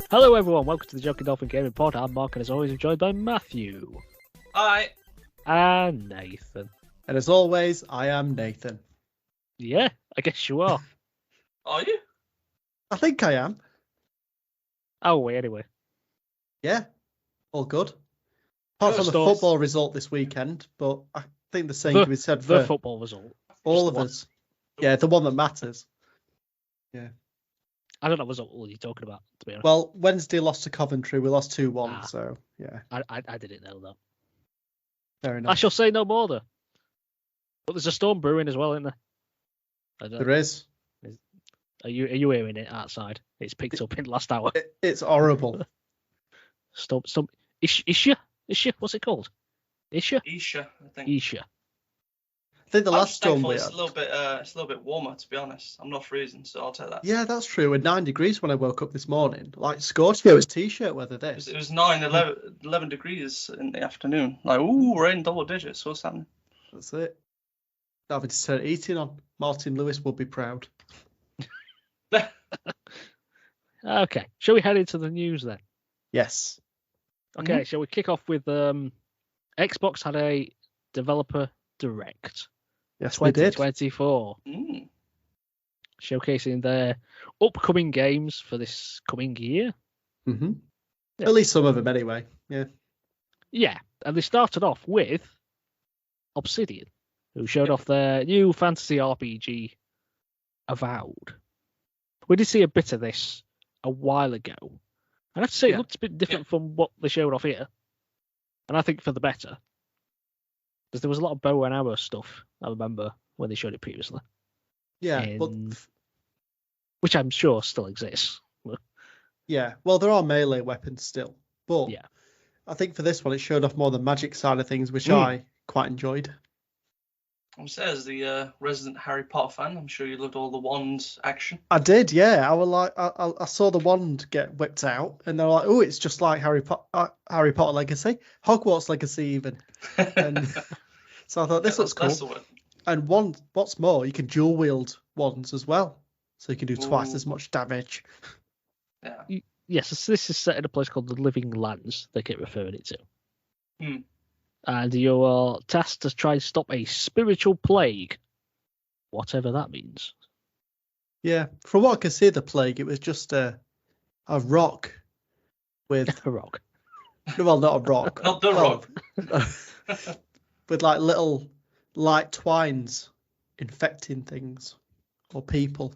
Hello everyone, welcome to the Joking Dolphin Gaming Pod. I'm Mark and as always I'm joined by Matthew. Hi. And Nathan. And as always, I am Nathan. Yeah, I guess you are. Are you? I think I am. Oh, wait, anyway. Yeah, all good. Apart from the football result this weekend, but I think the same can be said for the football result. all of us. Yeah, the one that matters. Yeah. I don't know what you're talking about, to be honest. Well, Wednesday lost to Coventry. We lost 2-1, so yeah. I didn't know that. Fair enough. I shall say no more, though. But there's a storm brewing as well, isn't there? There is. Are you hearing it outside? It's picked up in the last hour. It's horrible. Stop. Isha? What's it called? Isha, I think. Isha. I think the last storm we it's had. a little bit warmer, to be honest. I'm not freezing, so I'll take that. Yeah, that's true. With 9 degrees when I woke up this morning. Like, Scorpio was t-shirt weather this. It was 11 degrees in the afternoon. Like, we're in double digits. What's happening? That's it. Having to turn heating on. Martin Lewis will be proud. Okay, shall we head into the news then? Yes. Okay, shall we kick off with Xbox had a developer direct. Yes, we did. 2024. Showcasing their upcoming games for this coming year. Mm-hmm. Yeah. At least some of them anyway. Yeah. Yeah, and they started off with Obsidian, who showed off their new fantasy RPG, Avowed. We did see a bit of this a while ago. And I have to say, it looked a bit different from what they showed off here. And I think for the better. Because there was a lot of bow and arrow stuff, I remember, when they showed it previously. Yeah, which I'm sure still exists. Yeah, well, there are melee weapons still. But yeah. I think for this one, it showed off more the magic side of things, which I quite enjoyed. As the resident Harry Potter fan, I'm sure you loved all the wand action. I did, yeah. I was like, I saw the wand get whipped out, and they're like, "Oh, it's just like Harry Potter Legacy, Hogwarts Legacy, even." And so I thought this looks cool. That's the word. And what's more, you can dual wield wands as well, so you can do twice as much damage. Yeah. Yes, this is set in a place called the Living Lands. They keep referring it to. And you are tasked to try and stop a spiritual plague, whatever that means. Yeah, from what I can see, the plague, it was just a rock with a rock. Well, not a rock. Not the rock. With like little light twines infecting things or people.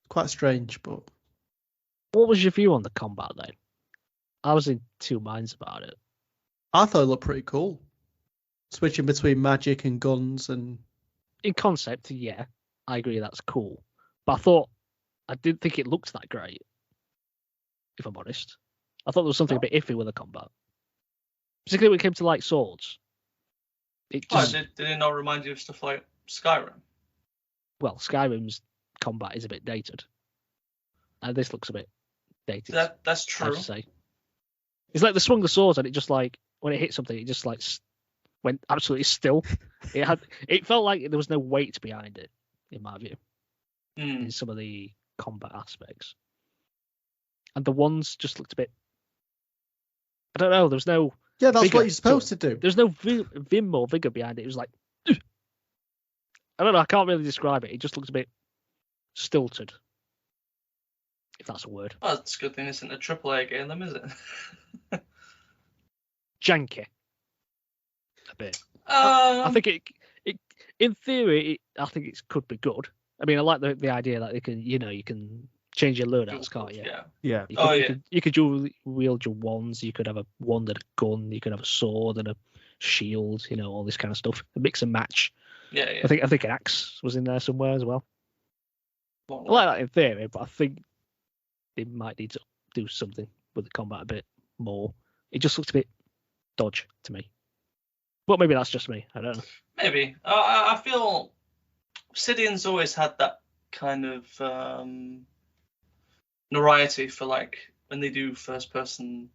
Quite strange, but. What was your view on the combat then? I was in two minds about it. I thought it looked pretty cool. Switching between magic and guns and... In concept, yeah, I agree that's cool. But I didn't think it looked that great, if I'm honest. I thought there was something a bit iffy with the combat. Particularly when it came to, like, swords. Did it not remind you of stuff like Skyrim? Well, Skyrim's combat is a bit dated. And this looks a bit dated. That's true. I have to say. It's like they swung the swords and it just like, when it hit something, it just like went absolutely still. It felt like there was no weight behind it, in my view, in some of the combat aspects. And the ones just looked a bit, I don't know, there was no... Yeah, that's what you're supposed to do. There's no vim or vigor behind it. It was like, I don't know, I can't really describe it. It just looks a bit stilted. If that's a word. Well, it's a good thing it isn't a AAA game, then, is it? Janky. A bit. I think it in theory, I think it could be good. I mean, I like the idea that you can change your loadouts, can't you? Yeah. You could dual wield your wands. You could have a wand and a gun. You could have a sword and a shield. All this kind of stuff. A mix and match. Yeah. I think an axe was in there somewhere as well. I like that in theory, but I think they might need to do something with the combat a bit more. It just looks a bit dodge to me. But maybe that's just me. I don't know. Maybe. I feel Obsidian's always had that kind of notoriety for like when they do first person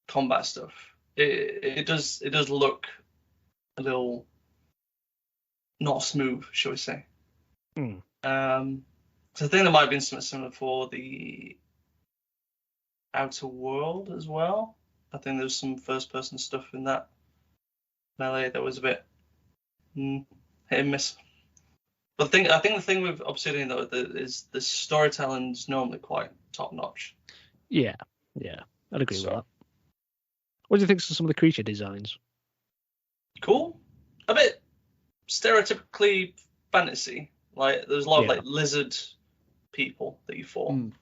combat stuff. It does look a little not smooth, shall we say. So I think there might have been something similar for the Outer World as well. I think there's some first-person stuff in that melee that was a bit hit and miss. But I think the thing with Obsidian though is the storytelling is normally quite top-notch. Yeah, I'd agree with that. What do you think of some of the creature designs? Cool. A bit stereotypically fantasy. Like there's a lot of like lizard people that you fought.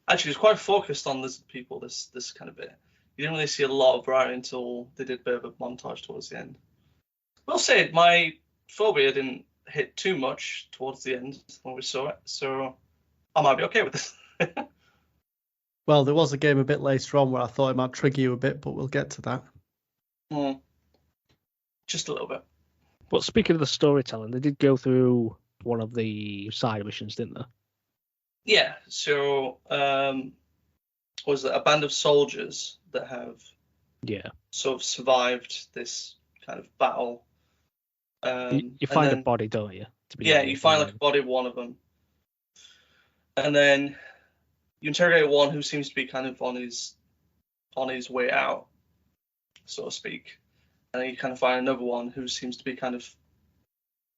Actually, it's quite focused on lizard people. This kind of bit. You didn't really see a lot of variety until they did a bit of a montage towards the end. We'll say my phobia didn't hit too much towards the end when we saw it, so I might be okay with this. Well, there was a game a bit later on where I thought it might trigger you a bit, but we'll get to that. Just a little bit. But speaking of the storytelling, they did go through one of the side missions, didn't they? Yeah, so was it a band of soldiers that have sort of survived this kind of battle? You find a body, don't you? You find like a body of one of them, and then you interrogate one who seems to be kind of on his way out, so to speak, and then you kind of find another one who seems to be kind of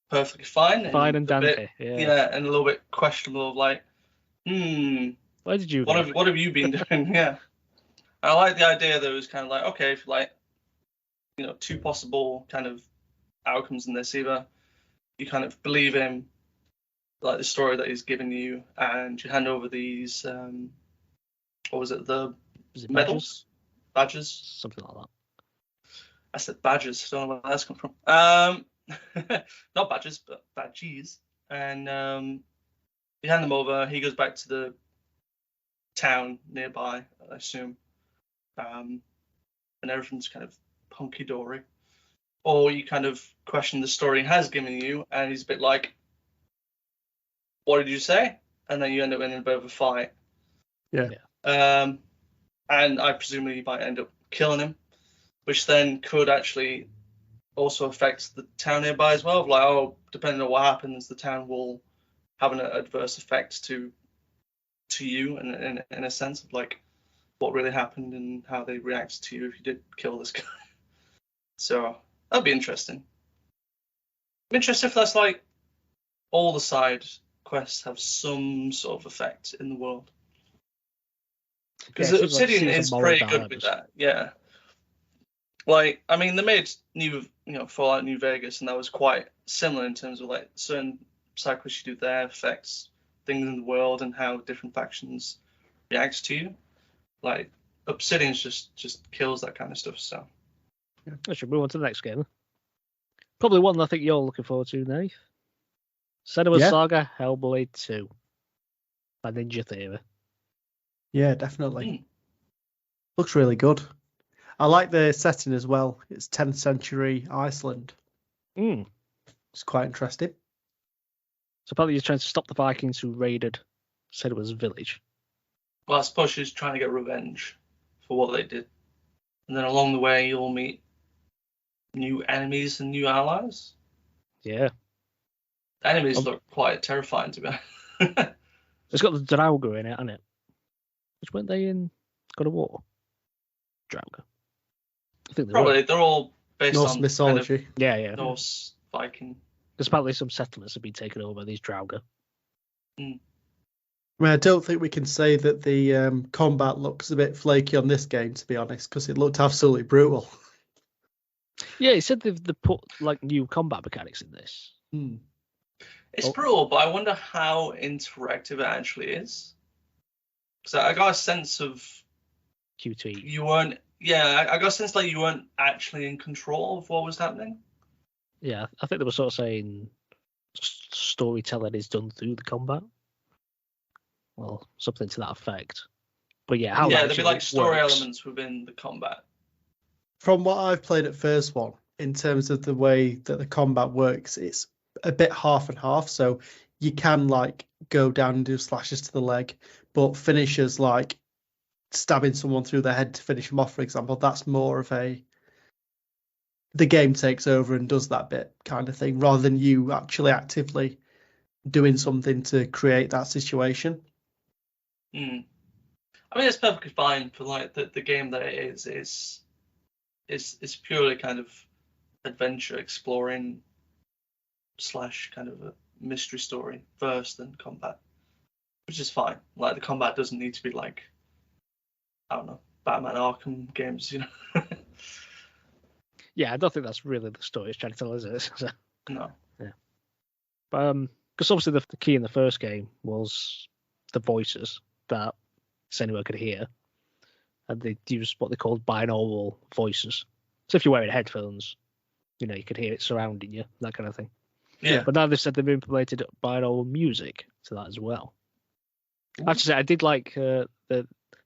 perfectly fine and dandy, and a little bit questionable of like, where did you what have you been doing? Yeah, I like the idea that it was kind of like, okay, if like, two possible kind of outcomes in this, either you kind of believe him, like the story that he's given you, and you hand over these what was it, medals, badges, something like that. I said badges, don't know where that's come from. Not badges, but badges. And you hand them over, he goes back to the town nearby, I assume, and everything's kind of hunky-dory. Or you kind of question the story he has given you, and he's a bit like, what did you say? And then you end up in a bit of a fight. Yeah. And I presume you might end up killing him, which then could actually also affect the town nearby as well. Like, depending on what happens, the town will have an adverse effect to you in a sense of like what really happened and how they react to you if you did kill this guy. So that'd be interesting. I'm interested if that's like all the side quests have some sort of effect in the world. Because Obsidian is pretty good with that. Yeah. Like, I mean, they made Fallout New Vegas, and that was quite similar in terms of like certain side quests you do there affects things in the world and how different factions react to you. Like, Obsidian just kills that kind of stuff. So I should move on to the next game. Probably one I think you're looking forward to, Nate. Senua's Saga Hellblade 2 by Ninja Theory. Yeah, definitely. Looks really good. I like the setting as well. It's 10th century Iceland. It's quite interesting. So apparently you're trying to stop the Vikings who raided Senua's village. Well, I suppose she's trying to get revenge for what they did. And then along the way, you'll meet new enemies and new allies. Yeah. The enemies look quite terrifying, to be honest. It's got the Draugr in it, hasn't it? Which weren't they in God of War? Draugr. I think probably. They're all based Norse on mythology. Kind of yeah. Norse Viking. Because apparently some settlements have been taken over by these Draugr. I mean, I don't think we can say that the combat looks a bit flaky on this game, to be honest, because it looked absolutely brutal. Yeah, he said they've put like new combat mechanics in this. It's brutal, but I wonder how interactive it actually is. Because I got a sense of QT. You weren't. Yeah, I got a sense like you weren't actually in control of what was happening. Yeah, I think they were sort of saying storytelling is done through the combat. Well, something to that effect. But yeah, how there'd be like story elements within the combat. From what I've played at first one, in terms of the way that the combat works, it's a bit half and half. So you can like go down and do slashes to the leg, but finishers like stabbing someone through the head to finish them off, for example, that's more of the game takes over and does that bit kind of thing, rather than you actually actively doing something to create that situation. I mean, it's perfectly fine for like the game that it is purely kind of adventure exploring / kind of a mystery story first than combat, which is fine. Like the combat doesn't need to be like, I don't know, Batman Arkham games, you know. Yeah, I don't think that's really the story it's trying to tell, is it? So, No. yeah. But because obviously the key in the first game was the voices that anyone could hear, and they used what they called binaural voices. So if you're wearing headphones, you know, you could hear it surrounding you, that kind of thing. Yeah. But now they've said they've implemented binaural music to that as well. I have to say, I did like the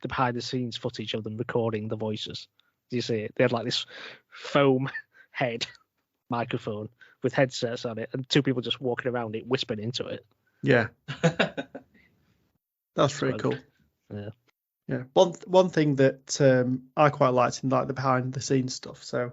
behind the scenes footage of them recording the voices. Do you see it? They had like this foam head microphone with headsets on it, and two people just walking around it, whispering into it. Yeah. That's pretty cool. Yeah. Yeah. One thing that I quite liked in like the behind the scenes stuff. So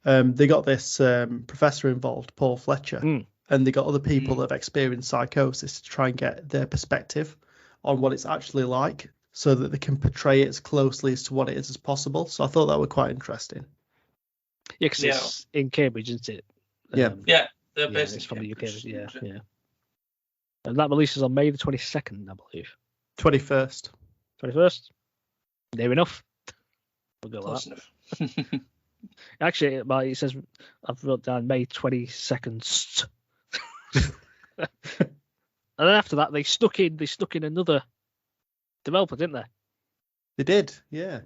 they got this professor involved, Paul Fletcher, and they got other people that have experienced psychosis to try and get their perspective on what it's actually like, so that they can portray it as closely as to what it is as possible. So I thought that was quite interesting. Yeah, because it's in Cambridge, isn't it? Yeah. They're based it's from the UK. Cambridge, Yeah. And that releases on May the 22nd, I believe. 21st. 21st? Near enough. We'll go Close with enough. that. Actually, it says I've wrote down May 22nd. And then after that, they stuck in another developer, didn't they? They did, yeah.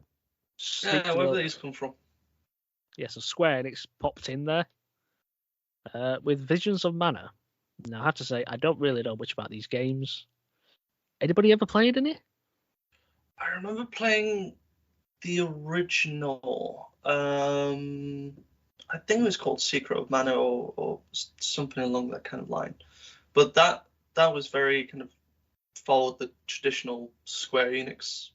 Where did these come from? Yeah, so Square Enix popped in there with Visions of Mana. Now, I have to say, I don't really know much about these games. Anybody ever played any? I remember playing the original. I think it was called Secret of Mana or something along that kind of line. But that was very kind of followed the traditional Square Enix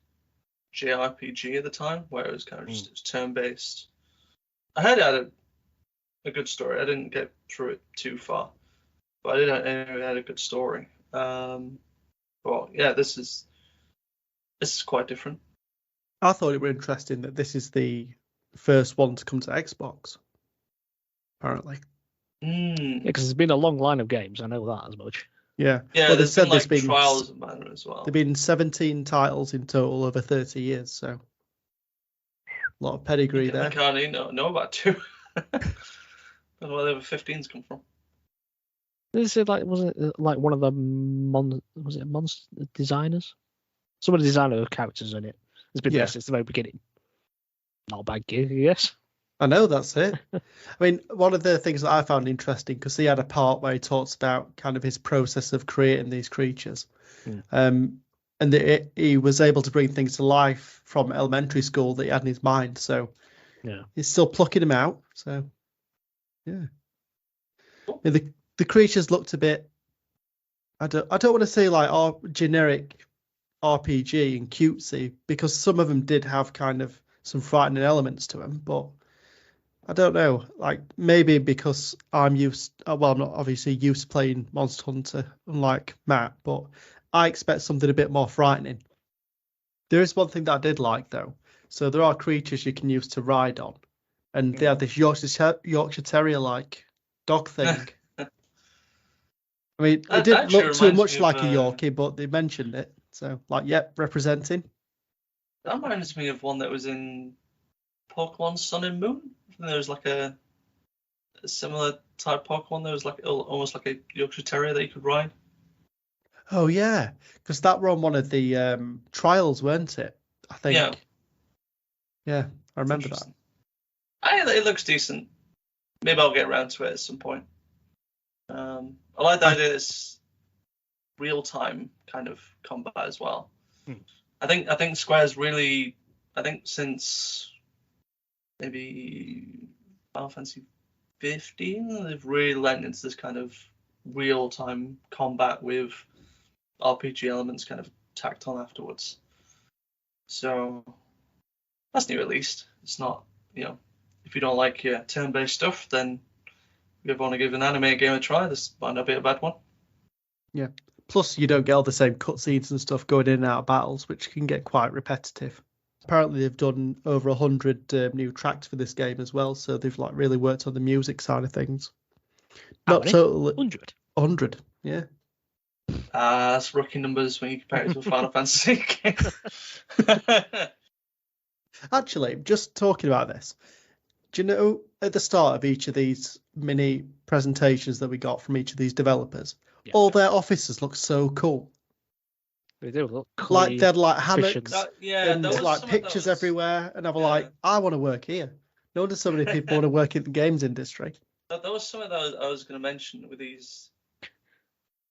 JRPG at the time, where it was kind of just it was turn-based. I heard it had a good story. I didn't get through it too far, but it had a good story. But yeah, this is quite different. I thought it was interesting that this is the first one to come to Xbox, apparently. Yeah, because there's been a long line of games. I know that as much. Yeah. Yeah, well, there's been like Trials of Mana as well. There've been 17 titles in total over 30 years, so a lot of pedigree there. I can't even know about two. I don't know where the other 15s come from. Was it like one of the monster designers? Some of the designer characters in it has been there since the very beginning. Not a bad gig, I guess. I know, that's it. I mean, one of the things that I found interesting, because he had a part where he talks about kind of his process of creating these creatures. And he was able to bring things to life from elementary school that he had in his mind. So he's still plucking them out. So, yeah. I mean, the creatures looked a bit, I don't want to say like generic RPG and cutesy, because some of them did have kind of some frightening elements to them, but I don't know, like maybe because I'm I'm not obviously used to playing Monster Hunter, unlike Matt, but I expect something a bit more frightening. There is one thing that I did like though. So there are creatures you can use to ride on, and they have this Yorkshire Terrier like dog thing. I mean, it didn't look too much like a Yorkie, but they mentioned it. So, representing. That reminds me of one that was in Pokemon Sun and Moon. There was like a similar type Pokemon. There was like almost like a Yorkshire Terrier that you could ride. Oh yeah, because that were on one of the trials, weren't it? I think. Yeah, I remember that. It looks decent. Maybe I'll get around to it at some point. I like the idea that it's real-time kind of combat as well. I think Square's really, since maybe Final Fantasy 15, they've really lent into this kind of real-time combat with RPG elements kind of tacked on afterwards. So that's new at least. It's not, if you don't like your turn-based stuff, then if you ever want to give an anime game a try, this might not be a bad one. Yeah. Plus, you don't get all the same cutscenes and stuff going in and out of battles, which can get quite repetitive. Apparently, they've done over 100 new tracks for this game as well, so they've like really worked on the music side of things. How Not many? totally 100. 100, yeah. That's rookie numbers when you compare it to a Final Fantasy game. Actually, just talking about this, do you know at the start of each of these mini presentations that we got from each of these developers, Yeah. all their offices look so cool. They do look Like they had like efficient. hammocks Yeah, and there was like some of pictures those. everywhere, and I was Yeah. like, I want to work here. No wonder so many people want to work in the games industry. There was some of those I was going to mention with these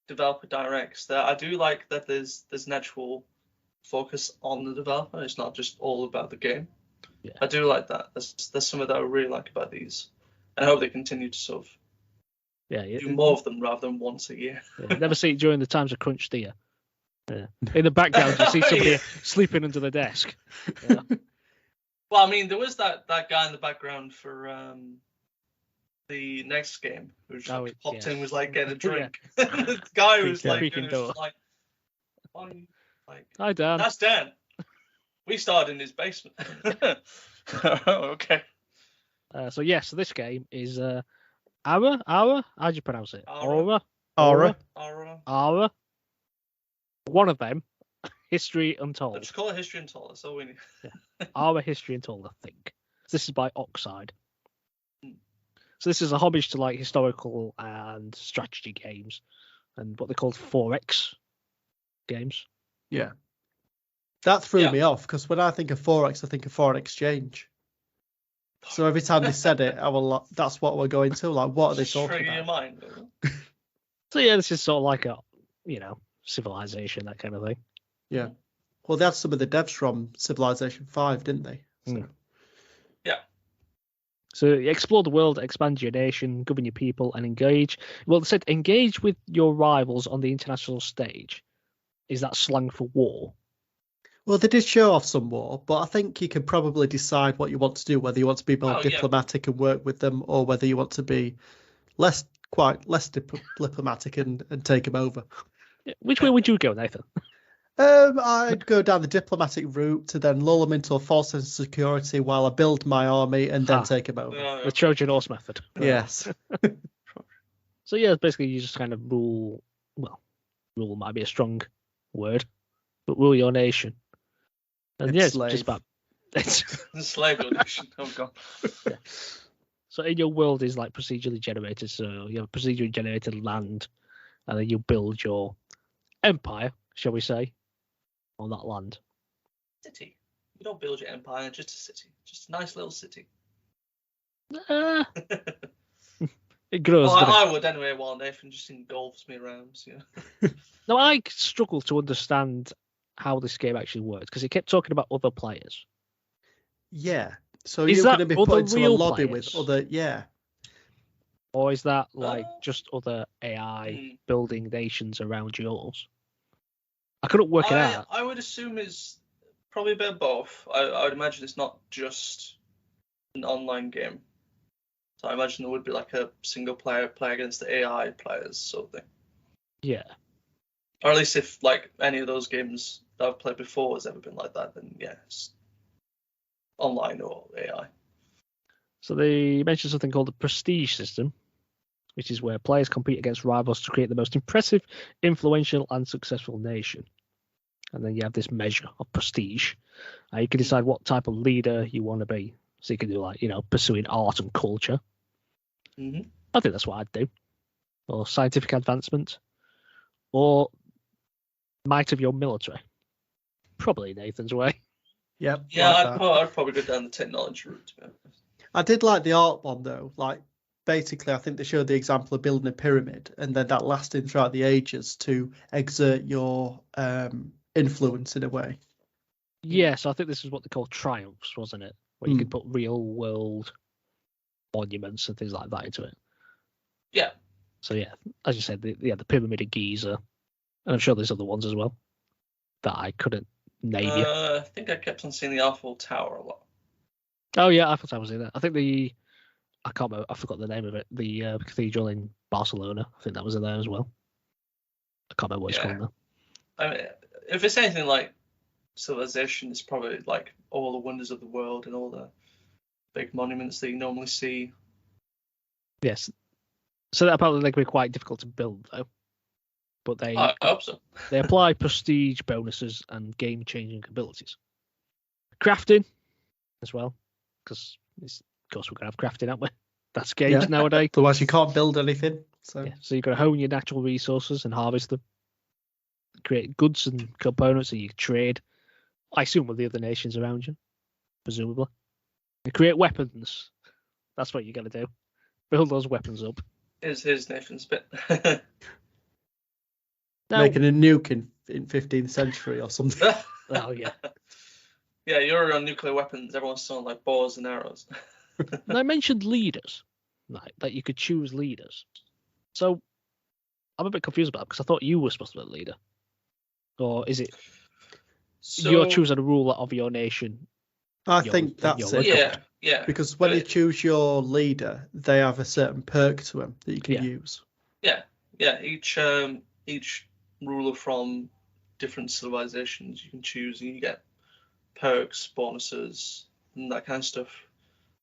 developer directs that I do like that there's an actual focus on the developer. It's not just all about the game. Yeah. I do like that. There's some of that I really like about these. And I hope they continue to sort of do more of them rather than once a year. Yeah, never see it during the times of crunch, do you? Yeah. In the background, you see somebody sleeping under the desk. Yeah. Well, I mean, there was that guy in the background for the next game who just popped in, was like getting a drink. The guy was like, Hi Dan. That's Dan. We started in his basement. Okay. So this game is Aura. How do you pronounce it? Aura. Aura. One of them. History Untold. Let's call it History Untold. That's all we need. Aura History Untold, I think. This is by Oxide. So this is a homage to like historical and strategy games and what they called 4X games. Yeah. That threw me off because when I think of 4X, I think of foreign exchange. So every time they said it, that's what we're going to. Like, what are they talking about? Your mind. So this is sort of like a, Civilization, that kind of thing. Yeah. Well, they had some of the devs from Civilization 5, didn't they? So. Yeah. So you explore the world, expand your nation, govern your people, and engage. Well, they said engage with your rivals on the international stage. Is that slang for war? Well, they did show off some war, but I think you can probably decide what you want to do, whether you want to be more diplomatic and work with them, or whether you want to be less diplomatic and take them over. Which way would you go, Nathan? I'd go down the diplomatic route to then lull them into a false sense of security while I build my army and then take them over. The Trojan horse method. Yes. So basically you just kind of rule. Well, rule might be a strong word, but rule your nation. And it's just about the slave nation. Oh god. Yeah. So in your world is like procedurally generated. So you have procedurally generated land, and then you build your empire, shall we say, on that land. City. You don't build your empire, just a city. Just a nice little city. It grows. Well, I would anyway, while Nathan just engulfs me around. So. No, I struggle to understand how this game actually works because it kept talking about other players. Yeah. So you're going to be put into a lobby with other, Or is that like just other AI building nations around yours? I couldn't work it out. I would assume it's probably a bit of both. I would imagine it's not just an online game. So I imagine there would be like a single player play against the AI players sort of thing. Yeah. Or at least if like any of those games that I've played before has ever been like that, then it's online or AI. So they mentioned something called the prestige system, which is where players compete against rivals to create the most impressive, influential, and successful nation. And then you have this measure of prestige. You can decide what type of leader you want to be. So you can do like, pursuing art and culture. Mm-hmm. I think that's what I'd do. Or scientific advancement. Or might of your military. Probably Nathan's way. Yep. Yeah, I'd probably go down the technology route, to be honest. I did like the art one though. Like basically, I think they showed the example of building a pyramid, and then that lasting throughout the ages to exert your influence in a way. Yes, I think this is what they call triumphs, wasn't it? Where you could put real world monuments and things like that into it. Yeah. So as you said, the Pyramid of Giza, and I'm sure there's other ones as well that I couldn't name you. I think I kept on seeing the Eiffel Tower a lot. Oh yeah, Eiffel Tower was in there. I think I can't remember, I forgot the name of it. The cathedral in Barcelona. I think that was in there as well. I can't remember what it's called now. I mean, if it's anything like Civilization, it's probably like all the wonders of the world and all the big monuments that you normally see. Yes. So that apparently they can be quite difficult to build though. But I hope so. they apply prestige bonuses and game-changing abilities. Crafting as well, because of course we're gonna have crafting, aren't we? That's games nowadays. Otherwise you can't build anything. So so you've got to hone your natural resources and harvest them. Create goods and components that you trade. I assume with the other nations around you, presumably. And create weapons. That's what you got to do. Build those weapons up. Here's Nathan's bit. Now, making a nuke in 15th century or something. oh yeah. Yeah, you're on nuclear weapons. Everyone's selling like bows and arrows. And I mentioned leaders, right? That you could choose leaders. So I'm a bit confused about it because I thought you were supposed to be the leader, or is it you're choosing a ruler of your nation? I think that's it. Yeah. Because when you choose your leader, they have a certain perk to them that you can use. Yeah. Each ruler from different civilizations you can choose, and you get perks, bonuses, and that kind of stuff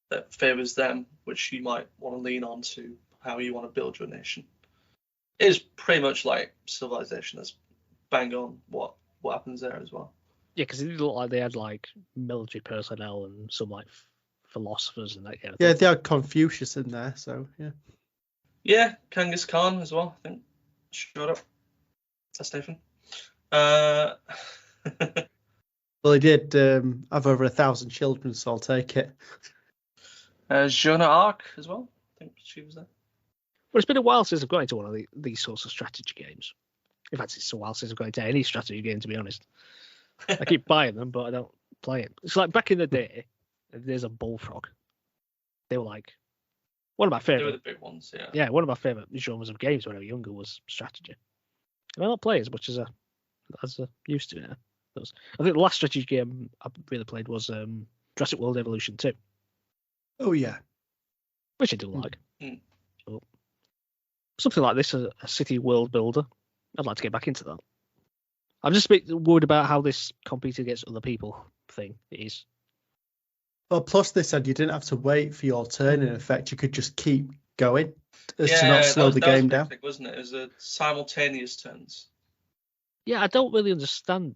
that favors them, which you might want to lean on to how you want to build your nation. It is pretty much like Civilization. That's bang on what happens there as well. Yeah, because it did look like they had like military personnel and some like philosophers and that kind of thing. Yeah, thing. they had Confucius in there, so yeah. Yeah, Genghis Khan as well, I think. Showed up. That's Nathan. Well, he did have over 1,000 children, so I'll take it. Joan of Arc as well. I think she was there. Well, it's been a while since I've got into one of these sorts of strategy games. In fact, it's a while since I've got into any strategy game, to be honest. I keep buying them, but I don't play it. It's like back in the day, there's a Bullfrog. They were like one of my favorite. They were the big ones, yeah. Yeah, one of my favorite genres of games when I was younger was strategy. And I don't play as much as I used to now. I think the last strategy game I really played was Jurassic World Evolution 2. Oh yeah, which I do like. So, something like this, a city world builder. I'd like to get back into that. I'm just a bit worried about how this competing against other people thing is. Well, plus they said you didn't have to wait for your turn. In effect, you could just keep going to not slow the game down. Wasn't it? It was a simultaneous turns. Yeah, I don't really understand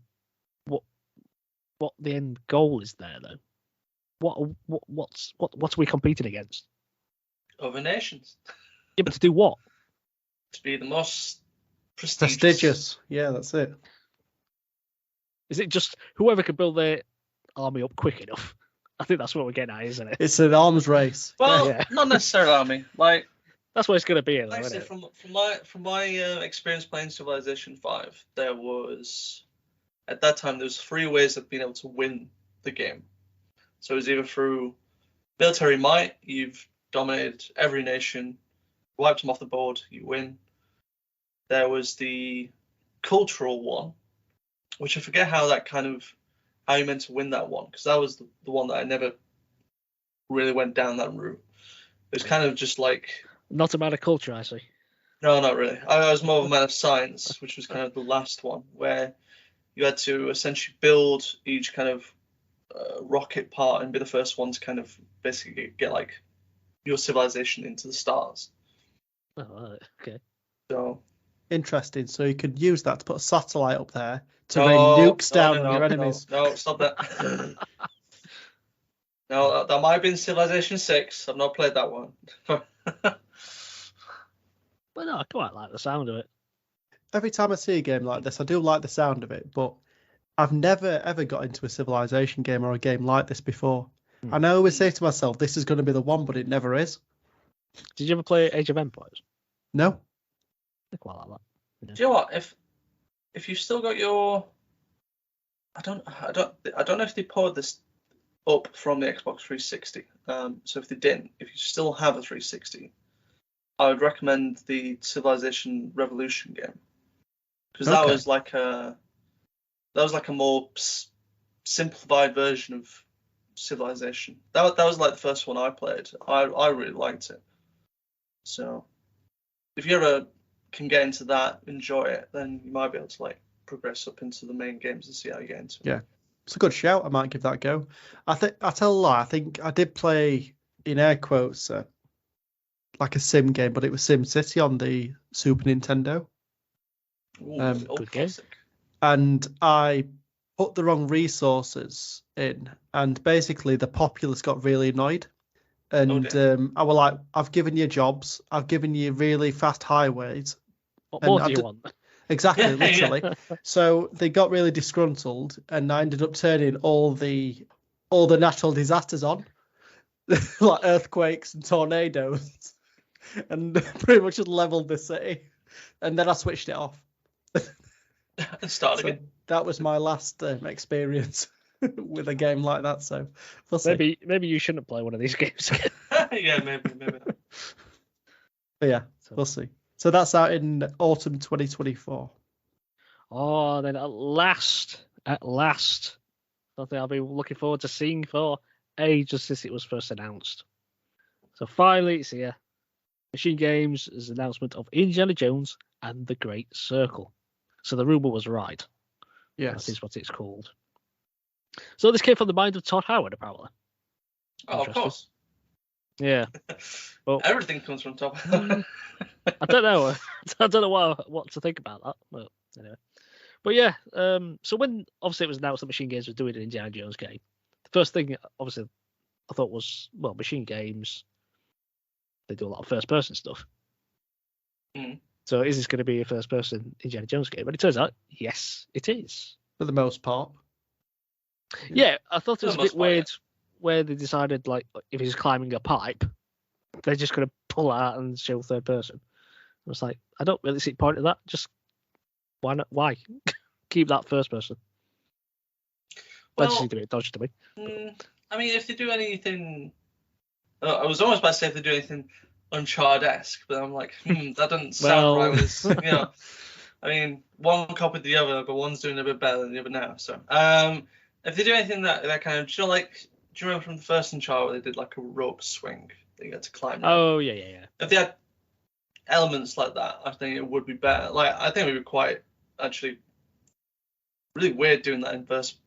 what the end goal is there though. What are we competing against? Other nations. Yeah, but to do what? To be the most prestigious. Yeah, that's it. Is it just whoever can build their army up quick enough? I think that's what we're getting at, isn't it? It's an arms race. Well, not necessarily army. Like that's what it's going to be. Like I say, from my experience playing Civilization 5, there was at that time there was 3 ways of being able to win the game. So it was either through military might, you've dominated every nation, wiped them off the board, you win. There was the cultural one, which I forget how you meant to win that one, because that was the one that I never really went down that route. It was kind of just like... Not a man of culture, I see. No, not really. I was more of a man of science, which was kind of the last one, where you had to essentially build each kind of rocket part and be the first one to kind of basically get like your civilization into the stars. Oh, okay. So interesting. So you could use that to put a satellite up there to rain nukes down on your enemies. No, stop that. No, that might have been Civilization 6. I've not played that one. But no, I quite like the sound of it. Every time I see a game like this, I do like the sound of it, but I've never ever got into a Civilization game or a game like this before. And I always say to myself, this is going to be the one, but it never is. Did you ever play Age of Empires? No. I quite like that. Yeah. Do you know what? If you've still got your, I don't know if they poured this up from the Xbox 360. So if they didn't, if you still have a 360, I would recommend the Civilization Revolution game, because that was like a more simplified version of Civilization. That was like the first one I played. I really liked it. So if you ever can get into that, enjoy it, then you might be able to like progress up into the main games and see how you get into it. Yeah, it's a good shout. I might give that a go. I tell a lie. I think I did play, in air quotes, like a sim game, but it was Sim City on the Super Nintendo. Ooh, good game. classic. And I put the wrong resources in, and basically the populace got really annoyed. And I was like, I've given you jobs, I've given you really fast highways. What more do you want? Exactly, literally. So they got really disgruntled, and I ended up turning all the natural disasters on, like earthquakes and tornadoes, and pretty much just leveled the city. And then I switched it off. Start again. That was my last experience with a game like that. So we'll see. Maybe you shouldn't play one of these games again. Yeah, maybe. But yeah, we'll see. So that's out in autumn 2024. Oh, then at last, something I'll be looking forward to seeing for ages since it was first announced. So finally, it's here. Machine Games' announcement of Indiana Jones and the Great Circle. So the rumor was right. Yes. That is what it's called. So this came from the mind of Todd Howard, apparently. Oh, of course. Yeah. Well, everything comes from top. I don't know. I don't know what to think about that. But anyway. But yeah, so when obviously it was announced that Machine Games was doing an Indiana Jones game, the first thing obviously I thought was, well, Machine Games, they do a lot of first person stuff. So is this going to be a first person Indiana Jones game? And it turns out, yes, it is. For the most part. Yeah, I thought it was a bit weird where they decided, like, if he's climbing a pipe, they're just going to pull out and show third person. I was like, I don't really see the point of that. Just why not? Why keep that first person? That just seemed a bit dodgy to me. I mean, if they do anything, I was almost about to say if they do anything Uncharted-esque, but I'm like, that doesn't sound right. With this, I mean, one copied the other, but one's doing a bit better than the other now. So, if they do anything that kind of, do you remember from the first Uncharted where they did like a rope swing that you had to climb? Oh yeah. If they had elements like that, I think it would be better. Like, I think it would be quite actually really weird doing that in first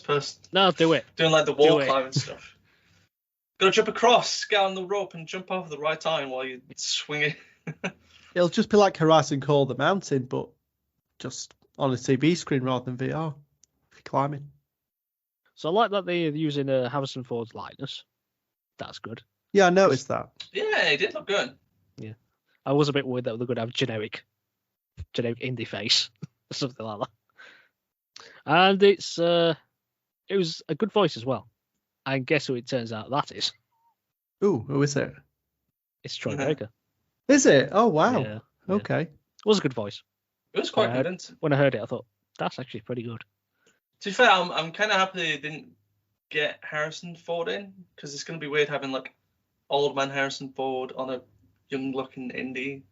person. No, do it. Doing like the wall climbing stuff. Got to jump across, get on the rope, and jump off at the right time while you swing it. It'll just be like Horizon Call the Mountain, but just on a TV screen rather than VR. If you're climbing. So I like that they're using Harrison Ford's likeness. That's good. Yeah, I noticed that. Yeah, it did look good. Yeah. I was a bit worried that they're going to have generic indie face or something like that. And it was a good voice as well. And guess who it turns out that is? Ooh, who is it? It's Troy Baker. Is it? Oh, wow. Yeah. Okay. It was a good voice. It was quite good. When I heard it, I thought, that's actually pretty good. To be fair, I'm kind of happy they didn't get Harrison Ford in, because it's going to be weird having like old man Harrison Ford on a young looking indie.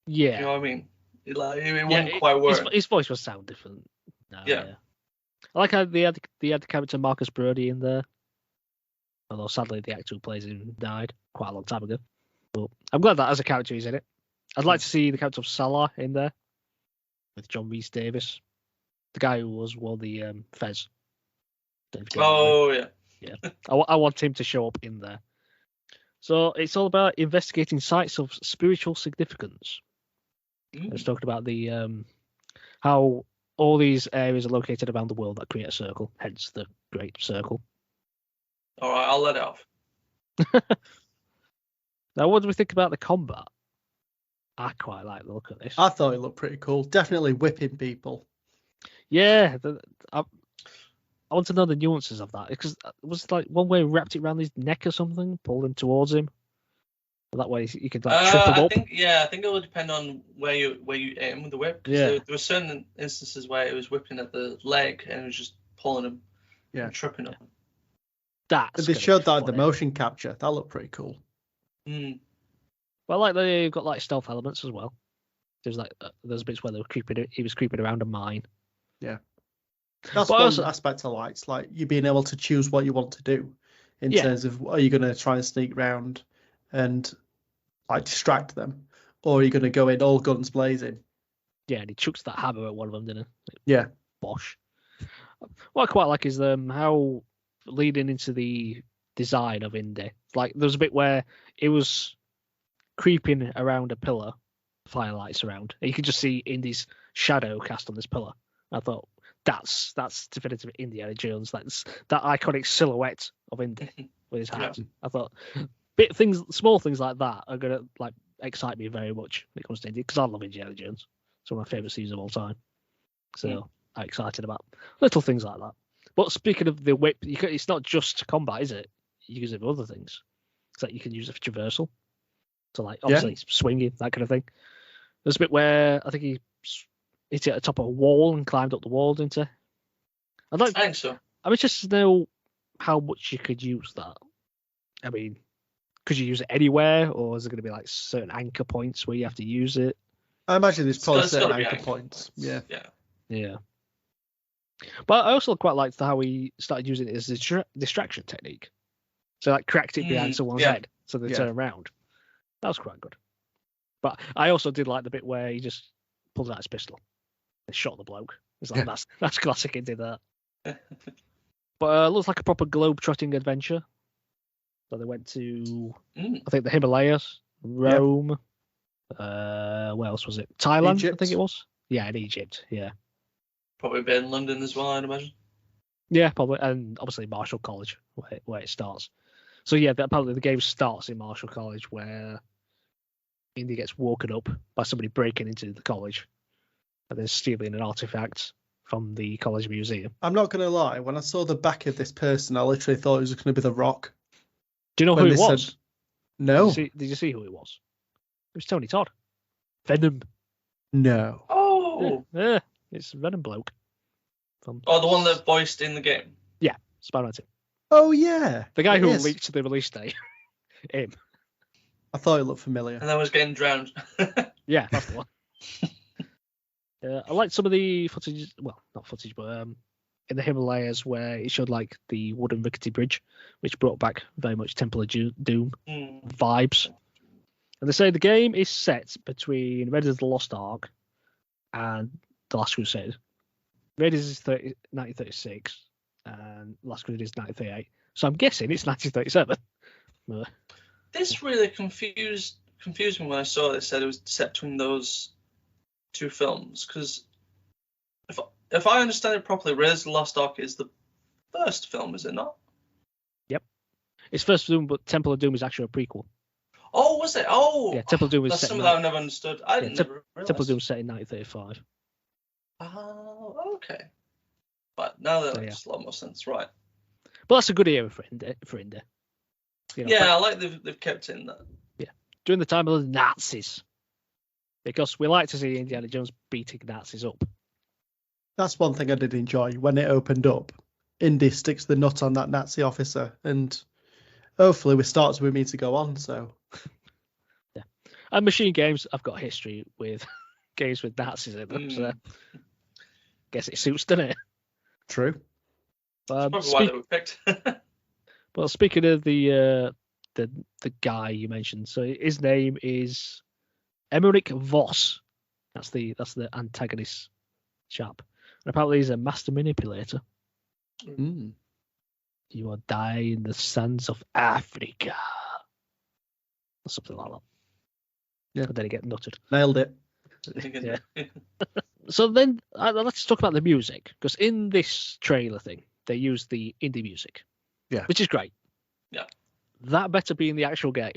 Yeah. You know what I mean? It wouldn't quite work. His voice would sound different. No, yeah. I like how they had the character Marcus Brody in there. Although sadly the actor who plays him died quite a long time ago. But I'm glad that as a character he's in it. I'd like to see the character of Salah in there with John Rhys Davis, the guy who was the Fez. Oh yeah. Yeah. I want him to show up in there. So it's all about investigating sites of spiritual significance. It's talking about the how all these areas are located around the world that create a circle, hence the Great Circle. All right, I'll let it off. Now, what do we think about the combat? I quite like the look of this. I thought it looked pretty cool. Definitely whipping people. Yeah, I want to know the nuances of that, because it was like one way wrapped it around his neck or something, pulled him towards him. That way you could like trip him up. I think it would depend on where you aim with the whip. Yeah. There were certain instances where it was whipping at the leg and it was just pulling him and tripping him. They showed that in the motion capture. That looked pretty cool. Well, like they've got like stealth elements as well. There's bits where he was creeping around a mine. Yeah. That's one aspect I like. It's like you being able to choose what you want to do in terms of, are you going to try and sneak round and like distract them, or are you going to go in all guns blazing? Yeah, and he chucks that hammer at one of them, didn't he? Yeah. Bosh. What I quite like is how leading into the design of Indy, like there was a bit where it was creeping around a pillar, firelights around, and you could just see Indy's shadow cast on this pillar. I thought that's definitive Indiana Jones. That's that iconic silhouette of Indy with his hat. Yeah. I thought small things like that are gonna like excite me very much when it comes to Indy because I love Indiana Jones. It's one of my favorite series of all time. So I'm excited about little things like that. But speaking of the whip, it's not just combat, is it? You use it for other things. It's like you can use it for traversal. So like obviously swinging, that kind of thing. There's a bit where I think he hit it at the top of a wall and climbed up the wall, didn't he? I think so. I'm interested to know how much you could use that. I mean, could you use it anywhere, or is there going to be like certain anchor points where you have to use it? I imagine there's probably It's certain gotta be anchor anchor points. Yeah. Yeah. But I also quite liked how he started using it as a distraction technique. So like cracked it behind someone's head so they turn around. That was quite good. But I also did like the bit where he just pulled out his pistol and shot the bloke. It's like that's classic. He did that. But looks like a proper globe-trotting adventure. So they went to I think the Himalayas, Rome. Where else was it? Thailand, Egypt. I think it was. Yeah, in Egypt. Yeah. Probably been in London as well, I'd imagine. Yeah, probably, and obviously Marshall College, where it starts. So yeah, apparently the game starts in Marshall College, where Indy gets woken up by somebody breaking into the college and then stealing an artifact from the college museum. I'm not going to lie, when I saw the back of this person, I literally thought it was going to be The Rock. Do you know who it was? No. Did you see who it was? It was Tony Todd. Venom. No. Oh! Yeah, it's Venom bloke. The one that voiced in the game? Yeah, Spider-Man 2. Oh, yeah. The guy who leaked the release date. Him. I thought it looked familiar. And then was getting drowned. Yeah, that's the one. I liked some of the footage, well, not footage, but in the Himalayas where it showed like the wooden rickety bridge, which brought back very much Temple of Doom vibes. And they say the game is set between Raiders of the Lost Ark and The Last Crusade. Raiders is 1936 and Last Crusade is 1938. So I'm guessing it's 1937. This really confused me when I saw it. It said it was set between those two films, because if I understand it properly, Raiders of the Lost Ark is the first film, is it not? Yep. It's first film, but Temple of Doom is actually a prequel. Oh, was it? Oh, yeah. Temple of Doom is that's set something that I've never understood. I didn't never realize. Temple of Doom is set in 1935. Oh, okay. But now that makes a lot more sense, right? But that's a good era for Indy. You know, I like they've kept in that. Yeah, during the time of the Nazis, because we like to see Indiana Jones beating Nazis up. That's one thing I did enjoy when it opened up. Indy sticks the nut on that Nazi officer, and hopefully we start as we mean to go on. So, yeah, and machine games, I've got history with games with Nazis in them, so guess it suits, doesn't it? True. That's probably why they were picked. Well, speaking of the guy you mentioned, so his name is Emmerich Voss. That's the antagonist chap, and apparently he's a master manipulator. Mm. You will die in the sands of Africa, or something like that. Yeah, and then he get nutted. Nailed it. Yeah. So then let's talk about the music, because in this trailer thing they use the indie music, which is great. Yeah, that better be in the actual game.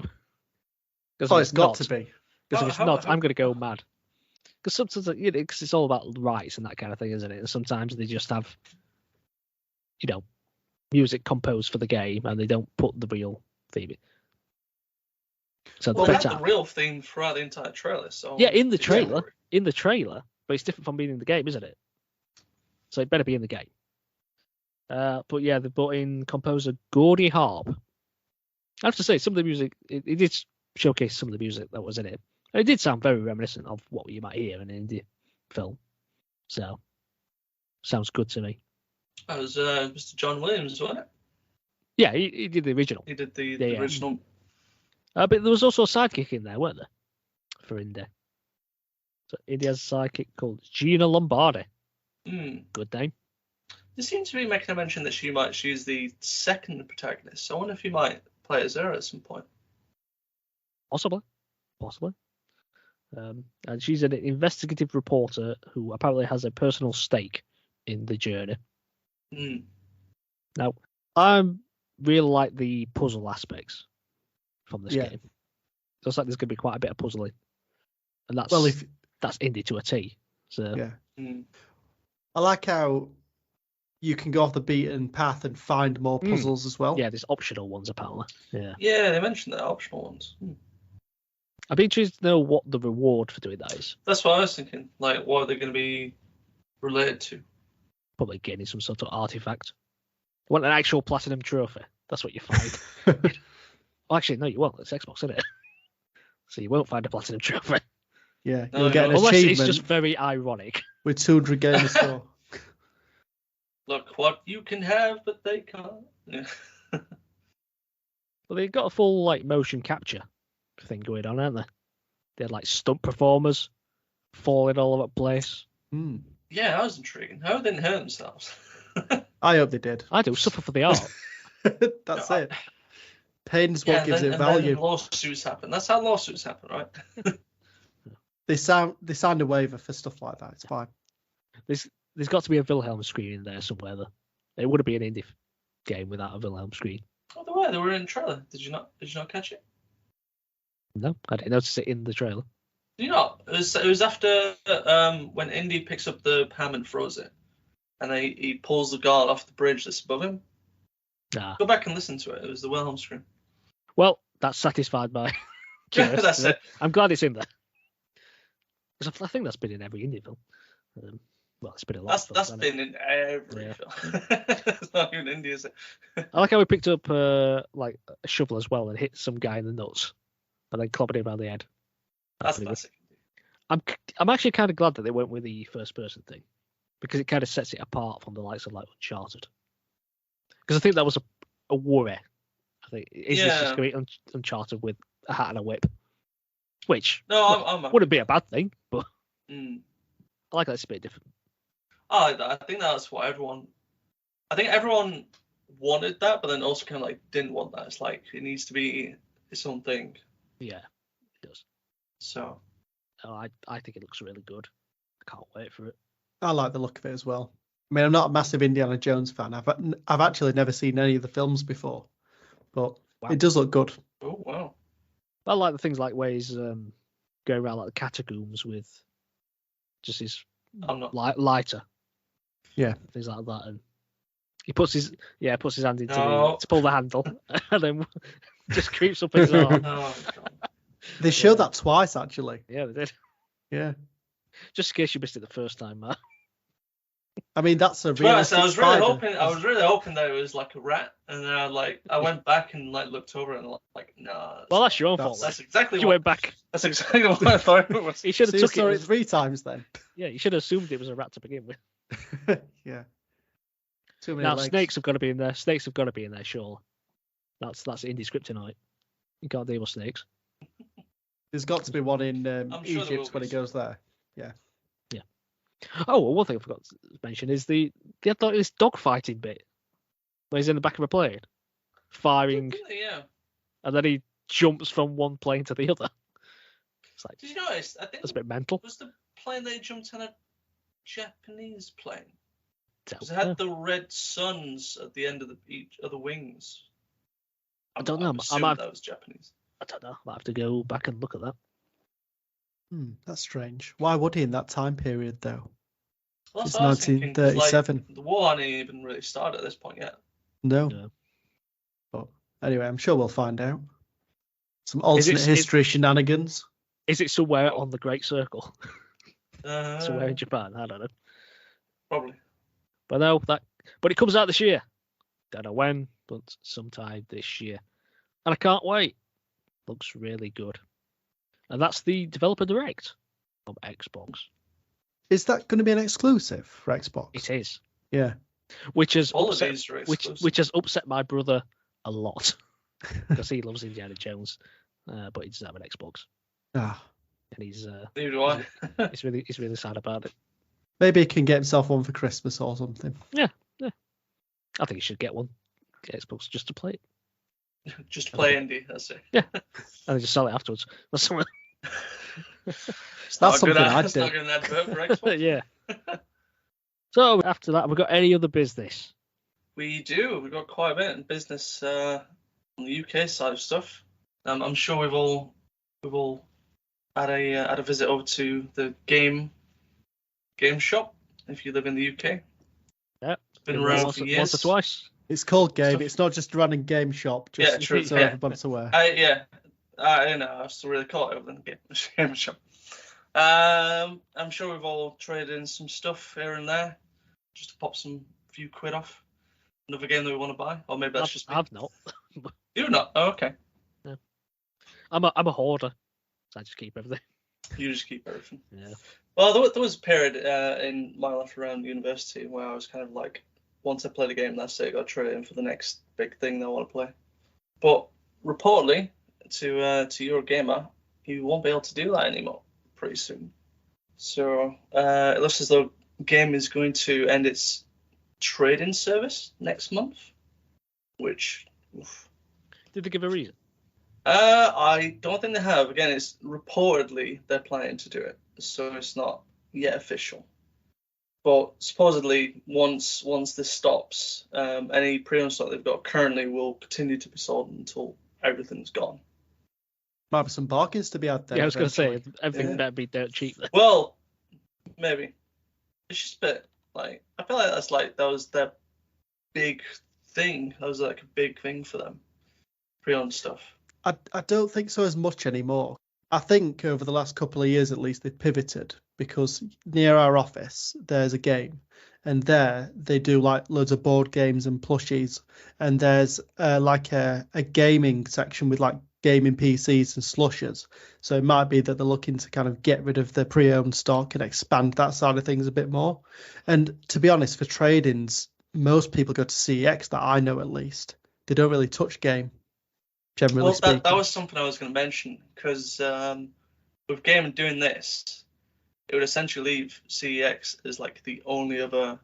Oh, it's got to be. Because if it's not, I'm going to go mad. Because sometimes, because it's all about rights and that kind of thing, isn't it? And sometimes they just have, music composed for the game, and they don't put the real theme in. So they have the real theme throughout the entire trailer. So yeah, in the trailer, but it's different from being in the game, isn't it? So it better be in the game. But yeah, they brought in composer Gordy Harp. I have to say, some of the music, it did showcase some of the music that was in it. And it did sound very reminiscent of what you might hear in an indie film. So, sounds good to me. That was Mr. John Williams, wasn't it? Yeah, he did the original. He did the original. But there was also a sidekick in there, weren't there? for Indy. So Indy has a sidekick called Gina Lombardi. Good name. They seem to be making a mention that she's the second protagonist. So I wonder if you might play as her at some point. Possibly. And she's an investigative reporter who apparently has a personal stake in the journey. Now, I really like the puzzle aspects from this game. Looks like there's going to be quite a bit of puzzling, and that's Indy to a T. So I like how you can go off the beaten path and find more puzzles as well. Yeah, there's optional ones apparently. Yeah, they mentioned that optional ones. I'd be interested to know what the reward for doing that is. That's what I was thinking. Like, what are they going to be related to? Probably getting some sort of artifact. You want an actual platinum trophy? That's what you find. Well, actually, no, you won't. It's Xbox, isn't it? So you won't find a platinum trophy. Yeah, you'll get an Unless achievement. it's just very ironic. With 200 games score. Look what you can have, but they can't. Yeah. Well, they've got a full motion capture thing going on, haven't they? They had stunt performers falling all over the place. Yeah, that was intriguing. How they didn't hurt themselves. I hope they did. I do suffer for the art. That's it. Pain's what gives it value. Then lawsuits happen. That's how lawsuits happen, right? They signed a waiver for stuff like that. It's fine. There's got to be a Wilhelm screen in there somewhere, though. It wouldn't be an indie game without a Wilhelm screen. Oh, they were in the trailer. Did you not catch it? No, I didn't notice it in the trailer. Did you not? It was after when Indy picks up the ham and throws it, and he pulls the guard off the bridge that's above him. Nah. Go back and listen to it. It was the Wilhelm screen. Well, that's satisfied my curiosity. That's it. I'm glad it's in there. Because I think that's been in every indie film. Well, it's been a lot. That's been in every film. It's not even India, is it? I like how we picked up a shovel as well and hit some guy in the nuts, and then clobbered him around the head. That's classic. I'm actually kind of glad that they went with the first person thing, because it kind of sets it apart from the likes of Uncharted. Because I think that was a worry. I think is this just going to be Uncharted with a hat and a whip, which wouldn't be a bad thing, but I like that it's a bit different. I think that's what everyone. I think everyone wanted that, but then also kind of didn't want that. It's it needs to be its own thing. Yeah, it does. So. I think it looks really good. I can't wait for it. I like the look of it as well. I mean, I'm not a massive Indiana Jones fan. I've actually never seen any of the films before, but it does look good. Oh wow! I like the things where he's going around the catacombs with just his lighter. Yeah, things like that, and he puts his hand into to pull the handle, and then just creeps up his arm. Oh, they showed that twice actually. Yeah, they did. Yeah. Just in case you missed it the first time, Matt. I mean, that's a realistic I was really hoping that it was a rat, and then I went back and looked over and nah. Well, that's your own fault. That's exactly. You went back. That's exactly what I thought it was. You should have took it 3 times then. Yeah, you should have assumed it was a rat to begin with. Yeah. Too many now legs. snakes have got to be in there. Snakes have got to be in there, sure. That's indie kryptonite. You can't deal with snakes. There's got to be one in Egypt when he goes there. Yeah. Yeah. Oh, well, one thing I forgot to mention is they had this dogfighting bit where he's in the back of a plane, firing, and then he jumps from one plane to the other. It's did you notice? I think that's a bit mental. Was the plane they jumped on a Japanese plane? Because it Yeah. had the red suns at the end of each of the wings. I don't know. That was Japanese. I don't know. I might have to go back and look at that. That's strange. Why would he in that time period, though? Well, it's 1937. The war hadn't even really started at this point yet. No. But anyway, I'm sure we'll find out. Some alternate history shenanigans. Is it somewhere on the Great Circle? Somewhere in Uh, Japan? I don't know. Probably. But no, but it comes out this year. Don't know when, but sometime this year. And I can't wait. Looks really good. And that's the developer direct of Xbox. Is that going to be an exclusive for Xbox? It is. Yeah. Which has All upset, of these are which exclusive. has upset my brother a lot because he loves Indiana Jones, but he doesn't have an Xbox. Ah. and he's Neither do I. he's really sad about it. Maybe he can get himself one for Christmas or something. Yeah. I think he should get one. Get Xbox just to play it. Just play indie, that's it. Yeah. And then just sell it afterwards. That's something. That's something I'd That's do. not good an advert for Xbox. Yeah. So after that, have we got any other business? We do. We've got quite a bit in business on the UK side of stuff. I'm sure we've all had a visit over to the game shop if you live in the UK. Yeah. It's been around for years. Once or twice. It's called Game. It's not just a random game shop. Just Yeah, true. so Yeah. everybody's aware. I know. I still really call it over the game shop. I'm sure we've all traded in some stuff here and there just to pop some few quid off another game that we want to buy, or maybe that's just me. I've not. You're not? Oh, okay. No. I'm a hoarder, so I just keep everything. You just keep everything. Yeah. Well, there was a period in my life around university where I was kind of like, once I played a game, that's it, I got to trade it in for the next big thing that I want to play. But reportedly, to Eurogamer, you won't be able to do that anymore pretty soon. So it looks as though Game is going to end its trade-in service next month, which... Oof. Did they give a reason? I don't think they have. Again, it's reportedly they're planning to do it, so it's not yet official. But supposedly, once this stops, any pre-owned stock they've got currently will continue to be sold until everything's gone. Might be some bargains to be had there. Yeah, I was going to say eventually. everything better be dirt cheap. Then. Well, maybe. It's just a bit like, I feel like that was their big thing. That was like a big thing for them. Pre-owned stuff. I don't think so as much anymore. I think over the last couple of years at least they've pivoted, because near our office there's a game, and there they do like loads of board games and plushies, and there's like a gaming section with like gaming PCs and slushes. So it might be that they're looking to kind of get rid of the pre-owned stock and expand that side of things a bit more. And to be honest, for trade-ins, most people go to CEX that I know at least. They don't really touch game. Generally speaking. That was something I was going to mention, because with Game doing this, it would essentially leave CEX as like the only other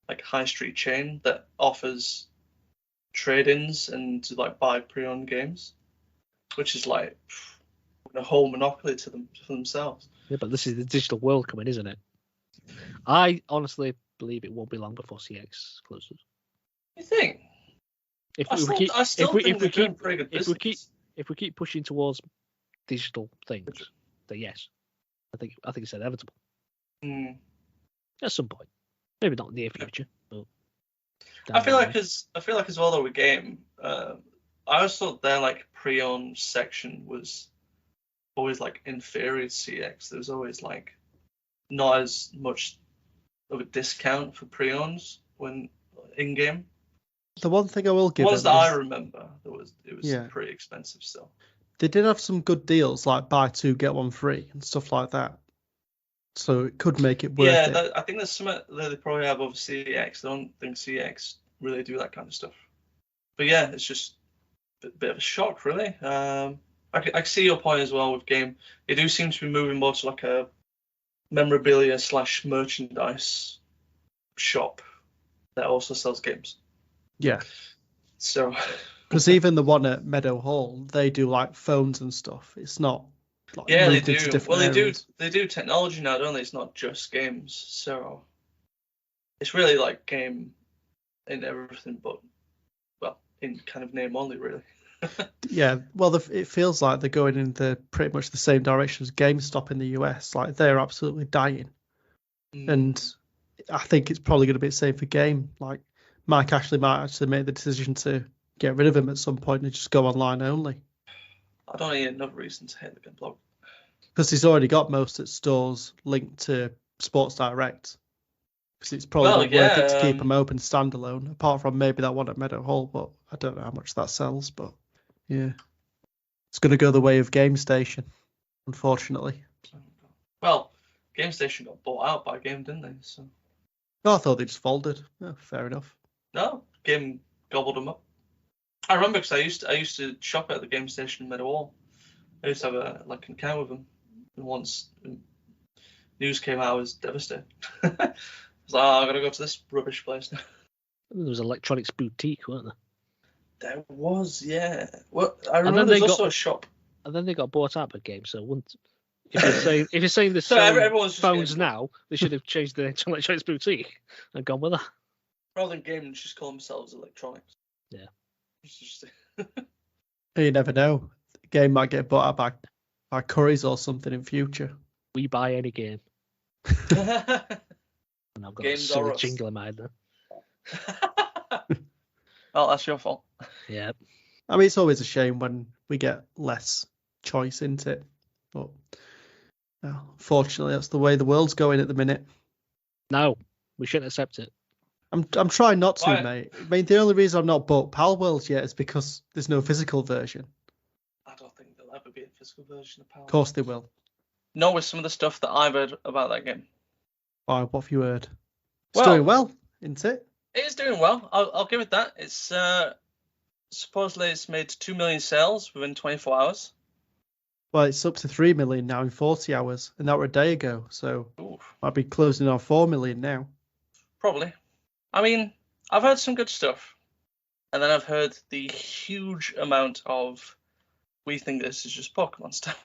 like high street chain that offers trade-ins and to like buy pre-owned games, which is like a whole monopoly to themselves. Yeah, but this is the digital world coming, isn't it? I believe it won't be long before CX closes. You think? If we keep pushing towards digital things, then yes, I think it's inevitable. At some point, maybe not in the near future, but I feel like as well though with Game, I always thought their like pre-owned section was always like inferior to CX. There was always like not as much of a discount for pre-owns when in game. The one thing I will give ones that I remember, it was pretty expensive still. They did have some good deals, like buy two get one free and stuff like that. So it could make it worth it. Yeah, I think there's some that they probably have over CX. I don't think CX really do that kind of stuff. But yeah, it's just a bit of a shock, really. I can see your point as well with Game. They do seem to be moving more to like a memorabilia / merchandise shop that also sells games. Yeah. So. Because even the one at Meadow Hall, they do like phones and stuff. It's not. Like, yeah, they do. Well, areas. They do technology now, don't they? It's not just games. So it's really like game in everything, but well, in kind of name only, really. Yeah, well, it feels like they're going in pretty much the same direction as GameStop in the US. Like they're absolutely dying, and I think it's probably going to be the same for Game. Like Mike Ashley might actually make the decision to get rid of him at some point and just go online only. I don't need another reason to hate the game blog. Because he's already got most of its stores linked to Sports Direct. Because it's probably not worth it to keep them open standalone, apart from maybe that one at Meadow Hall, but I don't know how much that sells. But yeah, it's going to go the way of Game Station, unfortunately. Well, Game Station got bought out by Game, didn't they? So. Oh, I thought they just folded. Oh, fair enough. No, Game gobbled them up. I remember because I used to shop at the Game Station in Meadow Hall. I used to have an account with them. And once news came out, I was devastated. I was like, oh, I'm gonna go to this rubbish place now. There was Electronics Boutique, weren't there? There was, yeah. Well, I then remember they there's also got- a shop. And then they got bought out by games. So if you're saying the So same everyone's just phones getting- now, they should have changed the name to Electronics Boutique and gone with that. Rather than gaming, just call themselves electronics. Yeah. It's just... You never know. The game might get bought out by Curry's or something in future. We buy any game. And I've got Games a silly are us. jingle in my head then. Oh, that's your fault. Yeah. I mean, it's always a shame when we get less choice into it, but fortunately, that's the way the world's going at the minute. No, we shouldn't accept it. I'm trying not to, Why? mate. I mean, the only reason I've not bought Palworld yet is because there's no physical version. I don't think there'll ever be a physical version of Palworld. Of course, they will. No, with some of the stuff that I've heard about that game. Why? What have you heard? It's Well- doing well, isn't it? It is doing well. I'll give it that. It's supposedly it's made 2 million sales within 24 hours. Well, it's up to 3 million now in 40 hours, and that were a day ago, so Ooh, might be closing on 4 million now. probably. I mean, I've heard some good stuff, and then I've heard the huge amount of we think this is just Pokemon stuff.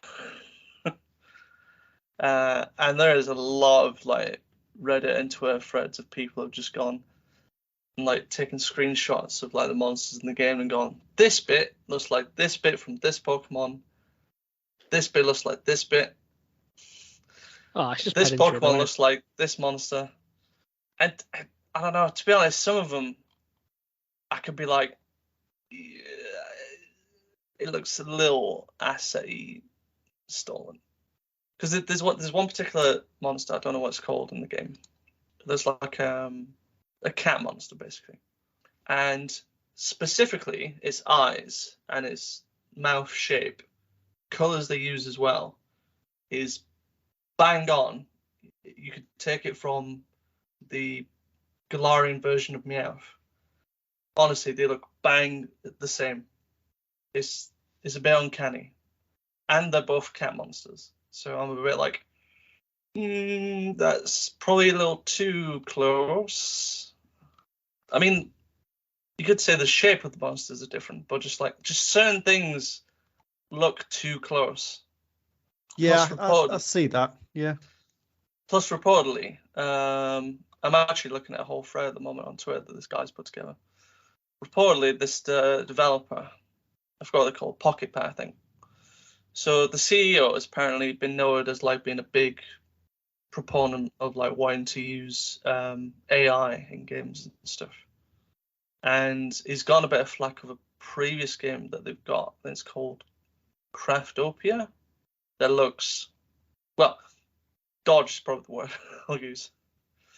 And there is a lot of like Reddit and Twitter threads of people who've just gone and like taken screenshots of like the monsters in the game and gone, this bit looks like this bit from this Pokemon. This bit looks like this bit. Oh, it's just This pedantry, Pokemon though, looks like this monster. And I don't know, to be honest, some of them I could be like, yeah, it looks a little asset-y stolen. Because there's one particular monster, I don't know what it's called in the game. There's like a cat monster, basically. And specifically, its eyes and its mouth shape, colors they use as well, is bang on. You could take it from the Galarian version of Meowth. Honestly, they look bang the same. It's a bit uncanny. And they're both cat monsters. So I'm a bit like, that's probably a little too close. I mean, you could say the shape of the monsters are different, but just certain things look too close. Yeah, Plus I see that. Yeah. Plus, reportedly, I'm actually looking at a whole thread at the moment on Twitter that this guy's put together. Reportedly, this developer, I forgot what they're called, Pocket Pie, I think. So the CEO has apparently been noted as like being a big proponent of like wanting to use AI in games and stuff. And he's gotten a bit of flack of a previous game that they've got. I think it's called Craftopia. That looks, well, dodge is probably the word I'll use.